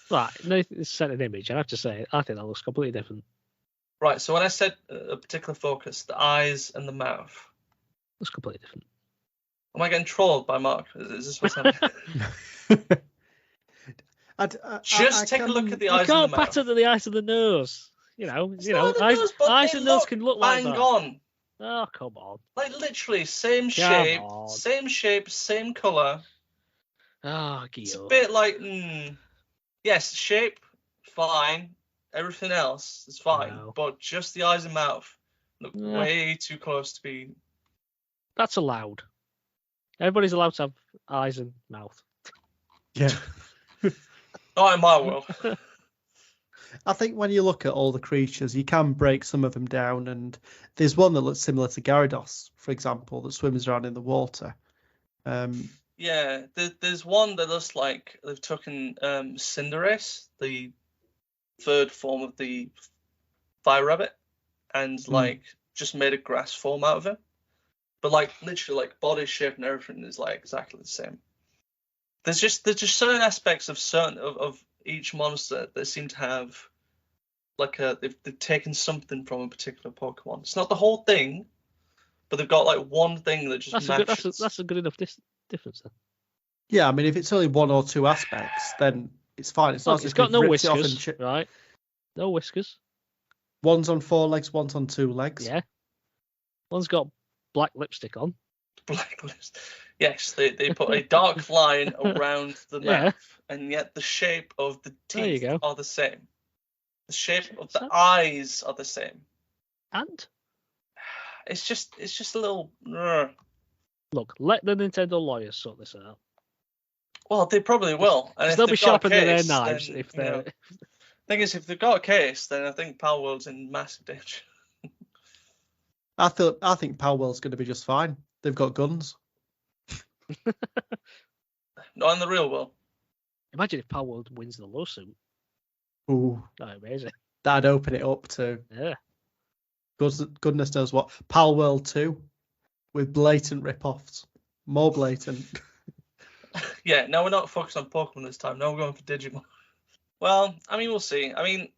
Right, no, it's set an image. I have to say, I think that looks completely different. Right, so when I said a particular focus, the eyes and the mouth, Looks completely different. am I getting trolled by Mark? Is this what's happening? Just take a look at the You eyes and can't the mouth. pattern to the eyes and the nose. It's not the nose, but eyes they and nose look can look like bang that. on. Oh, come on. Like literally same Come shape, on. same color. Oh, It's a Gio. bit like, yes, shape, fine. Everything else is fine, No. but just the eyes and mouth look Yeah. way too close to be. That's allowed. Everybody's allowed to have eyes and mouth. Yeah. Not in my world. I think when you look at all the creatures, you can break some of them down, and there's one that looks similar to Gyarados, for example, that swims around in the water. Yeah, there's one that looks like they've taken Cinderace, the third form of the fire rabbit, and like just made a grass form out of it. But like literally, like body shape and everything is like exactly the same. There's just certain aspects of each monster that seem to have like they've taken something from a particular Pokemon. It's not the whole thing, but they've got like one thing that just matches. That's a good enough difference then. Yeah, I mean, if it's only one or two aspects, then it's fine. It's not Look, as it's if got you've no ripped it off and whiskers, right? No whiskers. One's on 4 legs, one's on 2 legs. Yeah. One's got black lipstick on. Blacklist. Yes, they put a dark line around the Yeah. mouth, and yet the shape of the There you teeth go. are the same. The shape of the So- eyes are the same. And It's just a little. look, let the Nintendo lawyers sort this out. Well, they probably will. And Because if they'll be they've got a sharpening their case, knives then, if you know, they're. thing is, if they've got a case, then I think Palworld's in massive danger. I think Palworld's going to be just fine. They've got guns. Not in the real world. Imagine if Palworld wins the lawsuit. Ooh, That'd be amazing. that'd open it up to Yeah. goodness knows what. Palworld 2 with blatant rip-offs. More blatant. Yeah, no, we're not focused on Pokemon this time. No, we're going for Digimon. Well, I mean, we'll see. I mean,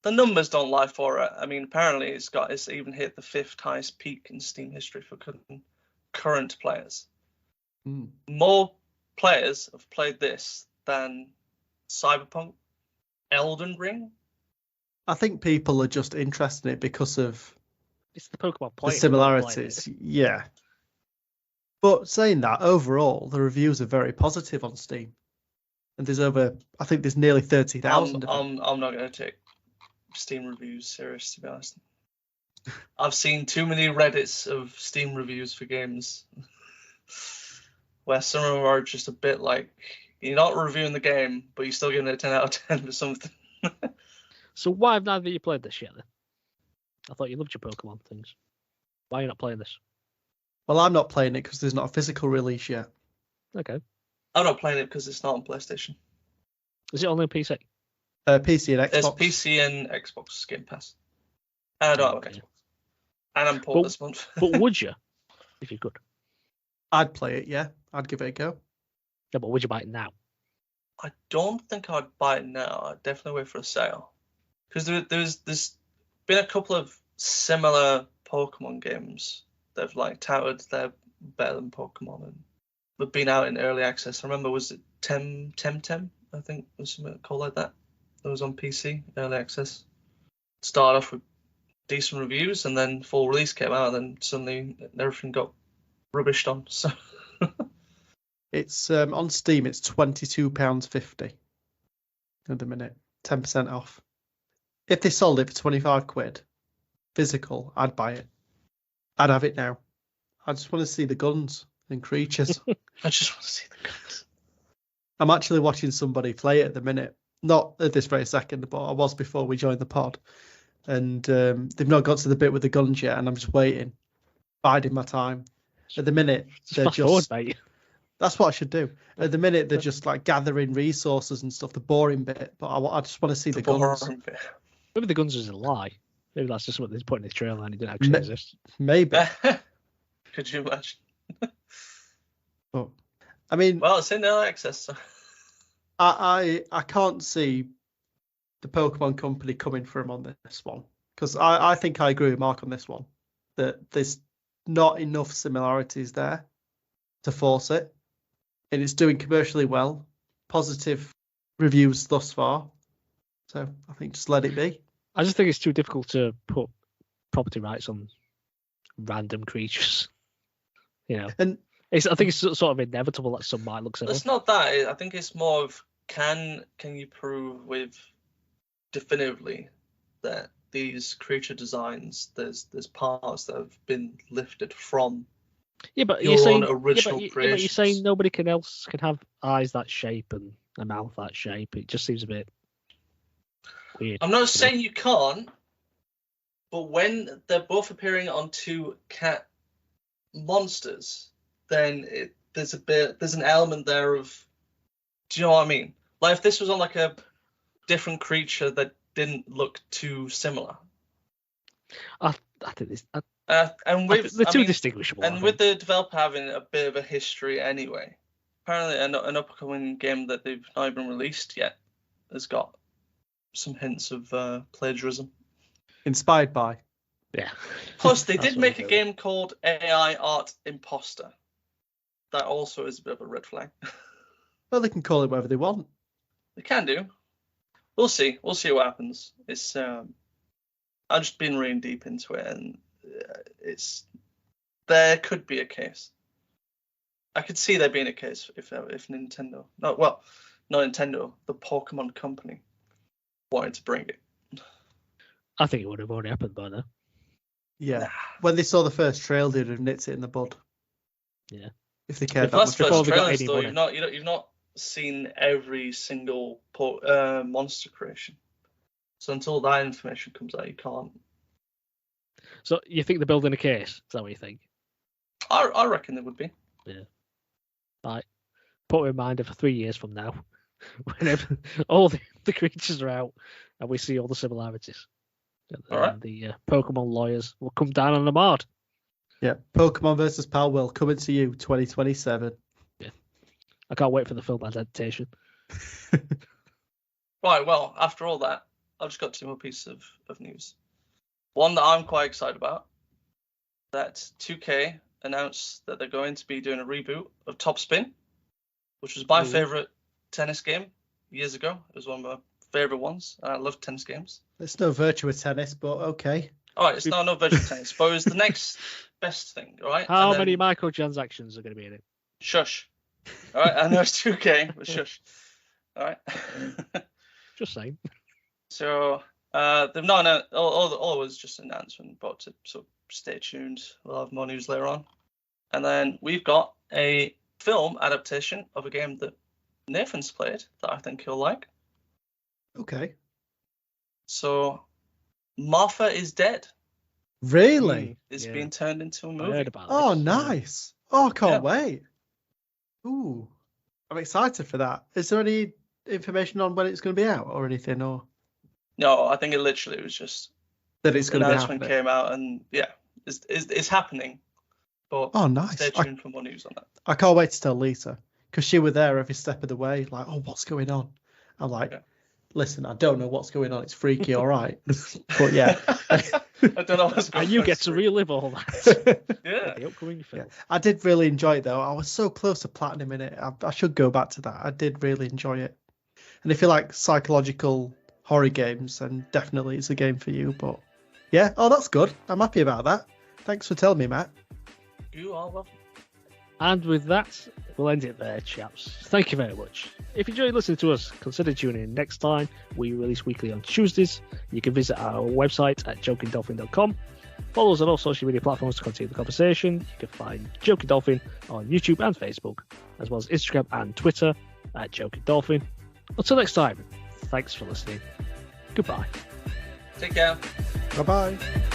the numbers don't lie for it. I mean, apparently it's even hit the 5th highest peak in Steam history for current players. Mm. More players have played this than Cyberpunk, Elden Ring. I think people are just interested in it because of It's the Pokemon the playing. similarities. Yeah. But saying that, overall, the reviews are very positive on Steam. And I think there's nearly 30,000 of them. I'm not going to take Steam reviews serious, to be honest. I've seen too many Reddits of Steam reviews for games where some of them are just a bit like, you're not reviewing the game, but you're still giving it a 10 out of 10 for something. So why have neither of you played this yet then? I thought you loved your Pokemon things. Why are you not playing this? Well, I'm not playing it because there's not a physical release yet. Okay. I'm not playing it because it's not on PlayStation. Is it only on PC? PC and It's Xbox. PC and Xbox Game Pass. I don't have an Okay. Xbox. And I'm poor But- this month. But would you? If you could. I'd play it, yeah. I'd give it a go. Yeah, but would you buy it now? I don't think I'd buy it now. I'd definitely wait for a sale. Because there's been a couple of similar Pokemon games that have like touted they're better than Pokemon and have been out in early access. I remember, was it Temtem? I think was something called like that. That was on PC, early access. Started off with decent reviews and then full release came out and then suddenly everything got rubbished on. So It's on Steam, it's £22.50 at the minute. 10% off. If they sold it for 25 quid, physical, I'd buy it. I'd have it now. I just want to see the guns and creatures. I just want to see the guns. I'm actually watching somebody play it at the minute. Not at this very second, but I was before we joined the pod. And they've not got to the bit with the guns yet, and I'm just waiting, biding my time. At the minute, they're Fast forward, just... mate. That's what I should do. At the minute, they're just like gathering resources and stuff, the boring bit. But I just want to see the guns. Boring bit. Maybe the guns is a lie. Maybe that's just what they're putting in the trailer and it didn't actually exist. Maybe. Could you imagine? But, I mean, Well, it's in early access, so I can't see the Pokemon Company coming for him on this one. Because I think I agree with Mark on this one. That there's not enough similarities there to force it. And it's doing commercially well. Positive reviews thus far. So I think just let it be. I just think it's too difficult to put property rights on random creatures. You know, And I think it's sort of inevitable that some might look similar. it's not that. I think it's more of can you prove with definitively that these creature designs there's parts that have been lifted from Yeah, but your you're saying own original but you're creations. saying nobody else can have eyes that shape and a mouth that shape. It just seems a bit weird. I'm not saying you can't, but when they're both appearing on two cat monsters, then there's an element there of, do you know what I mean? Like if this was on like a different creature that didn't look too similar. I think this. And with They're too distinguishable. and with the developer having a bit of a history anyway, apparently an upcoming game that they've not even released yet has got some hints of plagiarism. inspired by. Yeah. Plus, they That's did what make I a feel. game called AI Art Imposter. That also is a bit of a red flag. Well, they can call it whatever they want. They can do. We'll see. We'll see what happens. It's I've just been reading deep into it, and it's there could be a case. I could see there being a case if Nintendo, not Nintendo, the Pokemon company wanted to bring it. I think it would have already happened by now. Yeah. Nah. When they saw the first trail, they'd have nipped it in the bud. Yeah. If they cared If that that's much. before first they got trailers, any though, money. you've not seen every single monster creation. So until that information comes out, you can't. So you think they're building a case? Is that what you think? I reckon there would be. Right. Put a reminder for 3 years from now, whenever all the creatures are out and we see all the similarities. And then All right. the Pokemon lawyers will come down on the mod. Yeah. Pokemon versus Palworld coming to you 2027. I can't wait for the film adaptation. Right, well, after all that, I've just got two more pieces of news. One that I'm quite excited about, that 2K announced that they're going to be doing a reboot of Top Spin, which was my favourite tennis game years ago. It was one of my favourite ones, and I love tennis games. It's no virtual tennis, but okay. All right, it's not no virtual tennis, but it was the next best thing, all right? How And many then- microtransactions are going to be in it? Shush. All right, I know it's 2K, but shush. All right. Just saying. So they've not announced, all it was just an announcement, but so stay tuned. We'll have more news later on. And then we've got a film adaptation of a game that Nathan's played that I think he'll like. Okay. So Martha is Dead Really? is Yeah. being turned into a I movie. heard about Oh, this. nice. Oh, I can't Yeah. wait. Ooh. I'm excited for that. Is there any information on when it's going to be out or anything, or No, I think it literally was just that it's the going to be announcement happening? came out, and yeah, it's happening. But Oh, nice. stay tuned for more news on that. I can't wait to tell Lisa because she was there every step of the way. Like, oh, what's going on? I'm like, Yeah. listen, I don't know what's going on. It's freaky, all right. But yeah, I don't know what's going And on. you get to relive all that. Yeah. The upcoming film. I did really enjoy it though. I was so close to platinum in it. I should go back to that. I did really enjoy it. And if you like psychological horror games, then definitely it's a game for you. But yeah, oh, that's good. I'm happy about that. Thanks for telling me, Matt. You are welcome. And with that, we'll end it there, chaps. Thank you very much. If you enjoyed listening to us, consider tuning in next time. We release weekly on Tuesdays. You can visit our website at jokingdolphin.com. Follow us on all social media platforms to continue the conversation. You can find Joking Dolphin on YouTube and Facebook, as well as Instagram and Twitter at Joking Dolphin. Until next time, thanks for listening. Goodbye. Take care. Bye bye.